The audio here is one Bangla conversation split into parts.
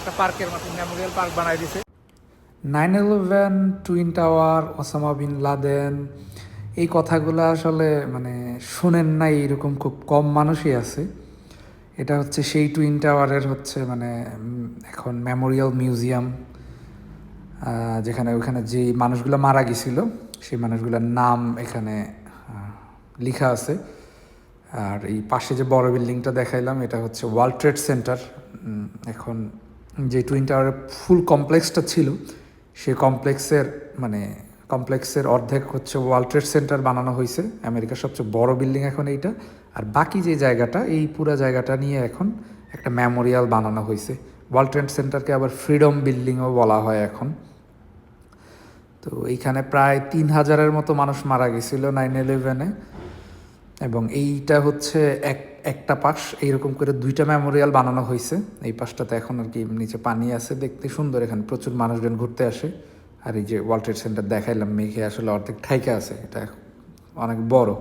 একটা পার্কের মতো মেমোরিয়াল পার্ক বানাই দিছে। 9/11, twin tower, Osama bin Laden, এই কথাগুলো আসলে মানে শুনেন নাই এরকম খুব কম মানুষই আছে। এটা হচ্ছে সেই টুইন টাওয়ারের হচ্ছে মানে এখন মেমোরিয়াল মিউজিয়াম, যেখানে ওইখানে যে মানুষগুলো মারা গেছিল সেই মানুষগুলোর নাম এখানে লেখা আছে। আর এই পাশে যে বড় বিল্ডিংটা দেখাইলাম এটা হচ্ছে ওয়ার্ল্ড ট্রেড সেন্টার। এখন যে টুইন টাওয়ারের ফুল কমপ্লেক্সটা ছিল সেই কমপ্লেক্সের অর্ধেক হচ্ছে ওয়ার্ল্ড ট্রেড সেন্টার বানানো হয়েছে, আমেরিকার সবচেয়ে বড় বিল্ডিং এখন এইটা। আর বাকি যে জায়গাটা, এই পুরো জায়গাটা নিয়ে এখন একটা মেমোরিয়াল বানানো হয়েছে। ওয়ার্ল্ড ট্রেড সেন্টারকে আবার ফ্রিডম বিল্ডিংও বলা হয় এখন। তো এইখানে প্রায় 3,000-এর মতো মানুষ মারা গেছিল 9/11-এ। এবং এইটা হচ্ছে একটা পাশ, এইরকম করে 2টা মেমোরিয়াল বানানো হয়েছে। এই পাশটাতে এখন আর কি নিচে পানি আছে, দেখতে সুন্দর, এখানে প্রচুর মানুষজন ঘুরতে আসে। আর এই যে ওয়ার্ল্ড ট্রেড সেন্টার দেখাইলাম, মেঘে আসলে অর্ধেক ঠাইকা আছে, এটা অনেক বড়।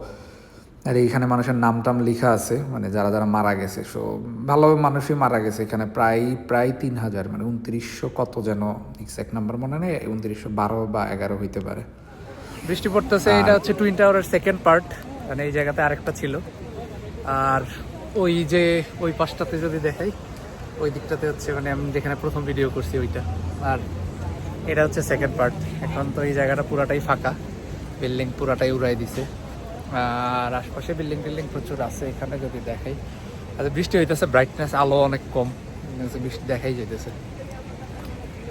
আর এইখানে মানুষের নাম টাম লেখা আছে, মানে যারা যারা মারা গেছে। সো ভালো মানুষই মারা গেছে এখানে, প্রায় 3,000, মানে 2900 কত যেন এক্সাক্ট নাম্বার মনে নেই, 2912 বা 11 হইতে পারে। বৃষ্টি পড়তেছে। এটা হচ্ছে টুইন টাওয়ারের সেকেন্ড পার্ট, মানে এই জায়গাতে আরেকটা ছিল। আর ওই পাশটাতে যদি দেখাই, ওই দিকটাতে হচ্ছে মানে আমি যেখানে প্রথম ভিডিও করছি ওইটা। আর এটা হচ্ছে সেকেন্ড পার্ট। এখন তো এই জায়গাটা পুরাটাই ফাঁকা, বিল্ডিং পুরাটাই উড়াই দিছে। আর আশপাশে বিল্ডিং টিল্ডিং প্রচুর আছে। এখানে যদি দেখাই, আচ্ছা বৃষ্টি হইতেছে, ব্রাইটনেস আলো অনেক কম, বৃষ্টি দেখাই যেতেছে।